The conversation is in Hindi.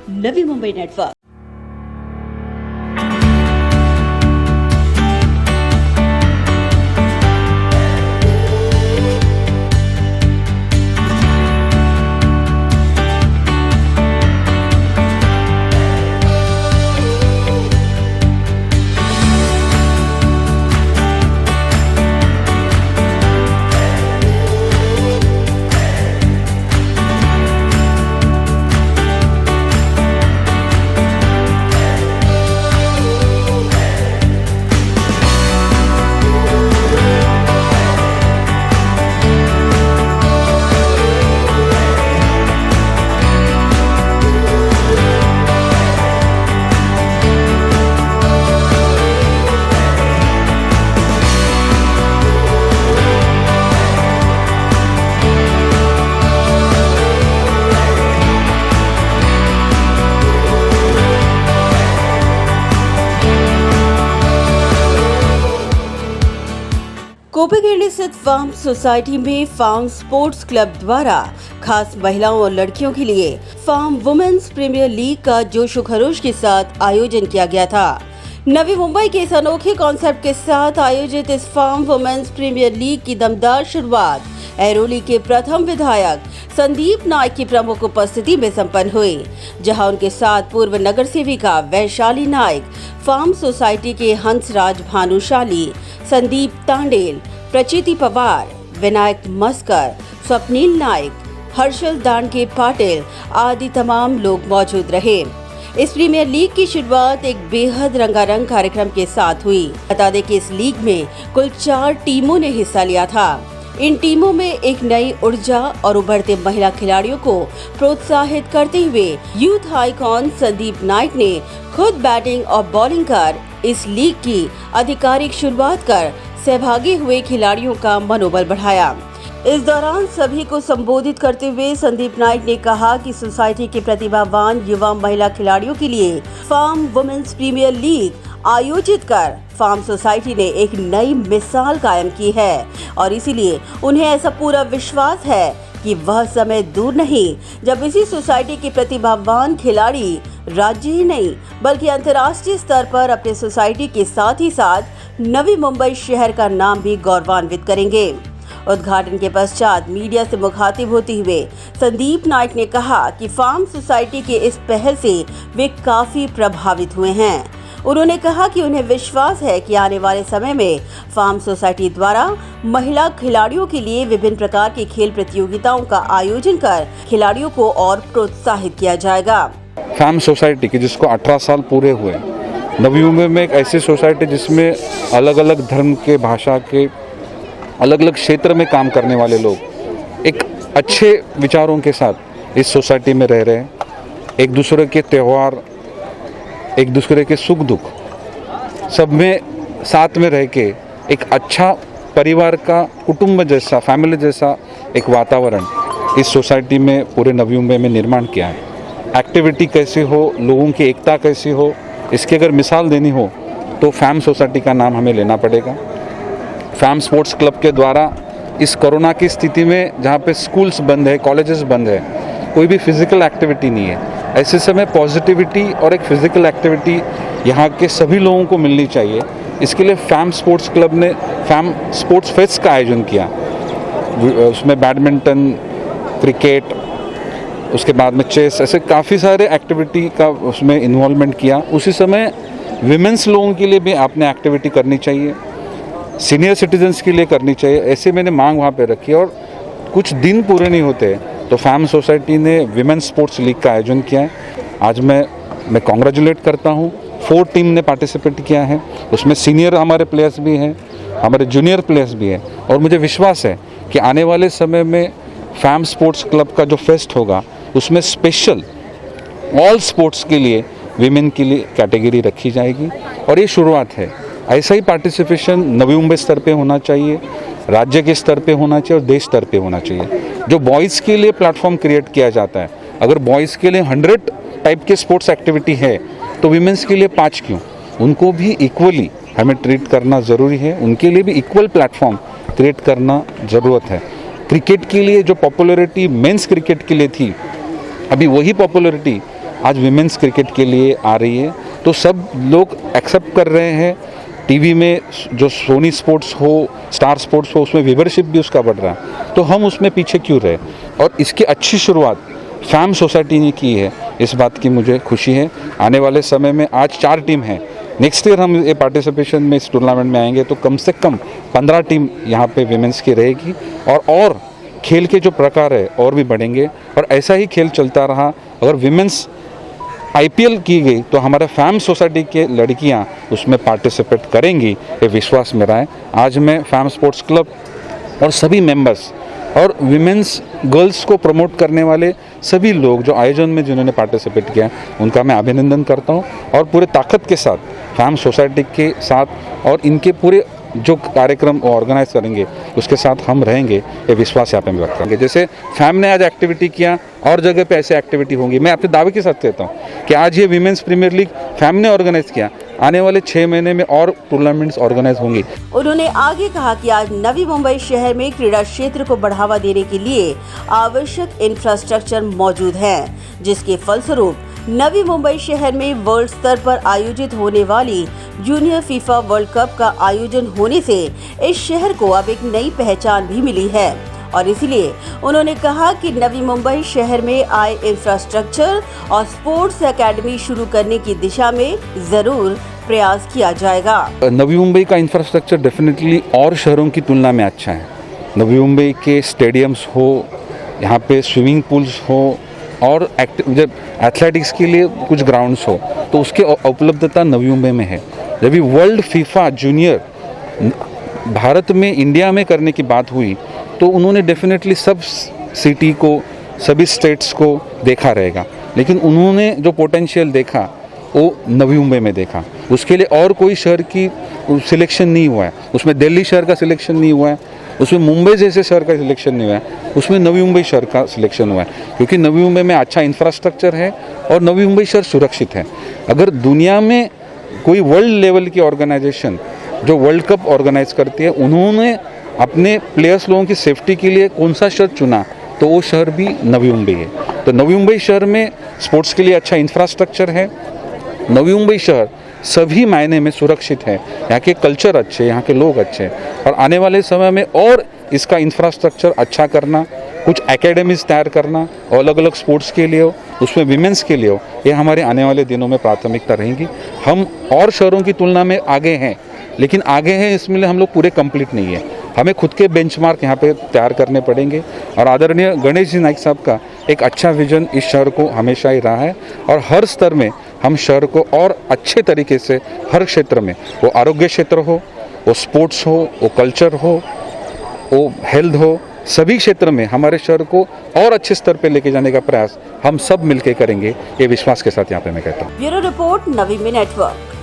नवी मुंबई नेटवर्क। कोपेगेड़ी स्थित फार्म सोसाइटी में फार्म स्पोर्ट्स क्लब द्वारा खास महिलाओं और लड़कियों के लिए फार्म वुमेन्स प्रीमियर लीग का जोशो खरोश के साथ आयोजन किया गया था। नवी मुंबई के इस अनोखे कॉन्सेप्ट के साथ आयोजित इस फार्म वुमेन्स प्रीमियर लीग की दमदार शुरुआत ऐरोली के प्रथम विधायक संदीप नाइक की प्रमुख उपस्थिति में संपन्न हुई, जहां उनके साथ पूर्व नगर सेविका वैशाली नाइक, फार्म सोसाइटी के हंसराज भानुशाली, संदीप तांडेल, प्रचिति पवार, विनायक मस्कर, स्वप्नील नाइक, हर्षल दांडके पाटिल आदि तमाम लोग मौजूद रहे। इस प्रीमियर लीग की शुरुआत एक बेहद रंगारंग कार्यक्रम के साथ हुई। बता दें कि इस लीग में कुल 4 टीमों ने हिस्सा लिया था। इन टीमों में एक नई ऊर्जा और उभरते महिला खिलाड़ियों को प्रोत्साहित करते हुए यूथ आइकॉन संदीप नाइक ने खुद बैटिंग और बॉलिंग कर इस लीग की आधिकारिक शुरुआत कर सहभागी हुए खिलाड़ियों का मनोबल बढ़ाया। इस दौरान सभी को संबोधित करते हुए संदीप नाइक ने कहा कि सोसाइटी के प्रतिभावान युवा महिला खिलाड़ियों के लिए फार्म वुमेन्स प्रीमियर लीग आयोजित कर फार्म सोसाइटी ने एक नई मिसाल कायम की है और इसीलिए उन्हें ऐसा पूरा विश्वास है कि वह समय दूर नहीं जब इसी सोसाइटी के प्रतिभावान खिलाड़ी राज्य ही नहीं बल्कि अंतर्राष्ट्रीय स्तर पर अपने सोसाइटी के साथ ही साथ नवी मुंबई शहर का नाम भी गौरवान्वित करेंगे। उद्घाटन के पश्चात मीडिया से मुखातिब होते हुए संदीप नाइक ने कहा कि फार्म सोसाइटी के इस पहल से वे काफी प्रभावित हुए हैं। उन्होंने कहा कि उन्हें विश्वास है कि आने वाले समय में फार्म सोसाइटी द्वारा महिला खिलाड़ियों के लिए विभिन्न प्रकार की खेल प्रतियोगिताओं का आयोजन कर खिलाड़ियों को और प्रोत्साहित किया जाएगा। फार्म सोसाइटी की जिसको 18 साल पूरे हुए, नवी मुंबई में एक ऐसी सोसाइटी जिसमें अलग अलग धर्म के, भाषा के, अलग अलग क्षेत्र में काम करने वाले लोग एक अच्छे विचारों के साथ इस सोसाइटी में रह रहे हैं। एक दूसरे के त्यौहार, एक दूसरे के सुख दुख सब में साथ में रह के एक अच्छा परिवार का, कुटुंब जैसा, फैमिली जैसा एक वातावरण इस सोसाइटी में पूरे नवी मुंबई में निर्माण किया है। एक्टिविटी कैसी हो, लोगों की एकता कैसी हो, इसकी अगर मिसाल देनी हो तो फैम सोसाइटी का नाम हमें लेना पड़ेगा। फैम स्पोर्ट्स क्लब के द्वारा इस कोरोना की स्थिति में जहाँ पे स्कूल्स बंद है, कॉलेजेस बंद है, कोई भी फिजिकल एक्टिविटी नहीं है, ऐसे समय पॉजिटिविटी और एक फिजिकल एक्टिविटी यहाँ के सभी लोगों को मिलनी चाहिए। इसके लिए फैम स्पोर्ट्स क्लब ने फैम स्पोर्ट्स फेस्ट का आयोजन किया। उसमें बैडमिंटन, क्रिकेट, उसके बाद में चेस, ऐसे काफ़ी सारे एक्टिविटी का उसमें इन्वॉल्वमेंट किया। उसी समय विमेंस लोगों के लिए भी आपने एक्टिविटी करनी चाहिए, सीनियर सिटीजन्स के लिए करनी चाहिए, ऐसे मैंने मांग वहाँ पे रखी। और कुछ दिन पूरे नहीं होते तो फैम सोसाइटी ने विमेंस स्पोर्ट्स लीग का आयोजन किया है। आज मैं कॉन्ग्रेचुलेट करता हूँ। 4 टीम ने पार्टिसिपेट किया है, उसमें सीनियर हमारे प्लेयर्स भी हैं, हमारे जूनियर प्लेयर्स भी हैं। और मुझे विश्वास है कि आने वाले समय में फैम स्पोर्ट्स क्लब का जो फेस्ट होगा उसमें स्पेशल ऑल स्पोर्ट्स के लिए विमेन के लिए कैटेगरी रखी जाएगी। और ये शुरुआत है। ऐसा ही पार्टिसिपेशन नवी मुंबई स्तर पे होना चाहिए, राज्य के स्तर पे होना चाहिए और देश स्तर पे होना चाहिए। जो बॉयज़ के लिए प्लेटफॉर्म क्रिएट किया जाता है, अगर बॉयज़ के लिए 100 टाइप के स्पोर्ट्स एक्टिविटी है तो वीमेंस के लिए 5 क्यों? उनको भी इक्वली हमें ट्रीट करना ज़रूरी है, उनके लिए भी इक्वल प्लेटफॉर्म क्रिएट करना ज़रूरत है। क्रिकेट के लिए जो पॉपुलैरिटी मेंस क्रिकेट के लिए थी, अभी वही पॉपुलैरिटी आज विमेंस क्रिकेट के लिए आ रही है, तो सब लोग एक्सेप्ट कर रहे हैं। टीवी में जो सोनी स्पोर्ट्स हो, स्टार स्पोर्ट्स हो, उसमें व्यूवरशिप भी उसका बढ़ रहा है, तो हम उसमें पीछे क्यों रहे। और इसकी अच्छी शुरुआत फैम सोसाइटी ने की है, इस बात की मुझे खुशी है। आने वाले समय में आज 4 टीम हैं, नेक्स्ट ईयर हम ये पार्टिसिपेशन में इस टूर्नामेंट में आएंगे तो कम से कम 15 टीम यहाँ पे विमेंस की रहेगी, और खेल के जो प्रकार है और भी बढ़ेंगे। और ऐसा ही खेल चलता रहा, अगर विमेंस IPL की गई तो हमारे फैम सोसाइटी के लड़कियां उसमें पार्टिसिपेट करेंगी, ये विश्वास मेरा है। आज मैं फैम स्पोर्ट्स क्लब और सभी मेंबर्स और विमेंस गर्ल्स को प्रमोट करने वाले सभी लोग जो आयोजन में जिन्होंने पार्टिसिपेट किया, उनका मैं अभिनंदन करता हूं। और पूरे ताकत के साथ फैम सोसाइटी के साथ और इनके पूरे जो कार्यक्रम ऑर्गेनाइज करेंगे उसके साथ हम रहेंगे, ये विश्वास यहाँ पे हम व्यक्त करेंगे। जैसे फैम ने आज एक्टिविटी किया, और जगह पे ऐसे एक्टिविटी होंगी। मैं अपने दावे के साथ कहता हूँ कि आज ये विमेंस प्रीमियर लीग फैम ने ऑर्गेनाइज किया, आने वाले 6 महीने में और टूर्नामेंट्स ऑर्गेनाइज होंगी। उन्होंने आगे कहा कि आज नवी मुंबई शहर में क्रीड़ा क्षेत्र को बढ़ावा देने के लिए आवश्यक इंफ्रास्ट्रक्चर मौजूद है, जिसके फलस्वरूप नवी मुंबई शहर में वर्ल्ड स्तर पर आयोजित होने वाली जूनियर फीफा वर्ल्ड कप का आयोजन होने से इस शहर को अब एक नई पहचान भी मिली है। और इसलिए उन्होंने कहा कि नवी मुंबई शहर में आए इंफ्रास्ट्रक्चर और स्पोर्ट्स एकेडमी शुरू करने की दिशा में जरूर प्रयास किया जाएगा। नवी मुंबई का इंफ्रास्ट्रक्चर डेफिनेटली और शहरों की तुलना में अच्छा है। नवी मुंबई के स्टेडियम्स हो, यहाँ पे स्विमिंग पूल्स हो, और जब एथलेटिक्स के लिए कुछ ग्राउंड्स हो, तो उसके उपलब्धता नवी मुंबई में है। जब भी वर्ल्ड फीफा जूनियर भारत में, इंडिया में करने की बात हुई, तो उन्होंने डेफिनेटली सब सिटी को, सभी स्टेट्स को देखा रहेगा, लेकिन उन्होंने जो पोटेंशियल देखा वो नवी मुंबई में देखा। उसके लिए और कोई शहर की सिलेक्शन नहीं हुआ है, उसमें दिल्ली शहर का सिलेक्शन नहीं हुआ है, उसमें मुंबई जैसे शहर का सिलेक्शन नहीं हुआ है, उसमें नवी मुंबई शहर का सिलेक्शन हुआ है, क्योंकि नवी मुंबई में अच्छा इंफ्रास्ट्रक्चर है और नवी मुंबई शहर सुरक्षित है। अगर दुनिया में कोई वर्ल्ड लेवल की ऑर्गेनाइजेशन जो वर्ल्ड कप ऑर्गेनाइज करती है, उन्होंने अपने प्लेयर्स लोगों की सेफ्टी के लिए कौन सा शहर चुना, तो वो शहर भी नवी मुंबई है। तो नवी मुंबई शहर में स्पोर्ट्स के लिए अच्छा इंफ्रास्ट्रक्चर है। नवी मुंबई शहर सभी मायने में सुरक्षित है, यहाँ के कल्चर अच्छे, यहाँ के लोग अच्छे हैं। और आने वाले समय में और इसका इंफ्रास्ट्रक्चर अच्छा करना, कुछ एकेडमीज तैयार करना, और अलग अलग स्पोर्ट्स के लिए हो, उसमें विमेंस के लिए हो, ये हमारे आने वाले दिनों में प्राथमिकता रहेंगी। हम और शहरों की तुलना में आगे हैं, लेकिन आगे हैं इसमें हम लोग पूरे कंप्लीट नहीं है। हमें खुद के बेंचमार्क यहाँ पे तैयार करने पड़ेंगे। और आदरणीय गणेश जी नाइक साहब का एक अच्छा विजन इस शहर को हमेशा ही रहा है, और हर स्तर में हम शहर को और अच्छे तरीके से हर क्षेत्र में, वो आरोग्य क्षेत्र हो, वो स्पोर्ट्स हो, वो कल्चर हो, वो हेल्थ हो, सभी क्षेत्र में हमारे शहर को और अच्छे स्तर पे लेके जाने का प्रयास हम सब मिलकर करेंगे, ये विश्वास के साथ यहाँ पे मैं कहता हूँ। ब्यूरो रिपोर्ट, नवी में नेटवर्क।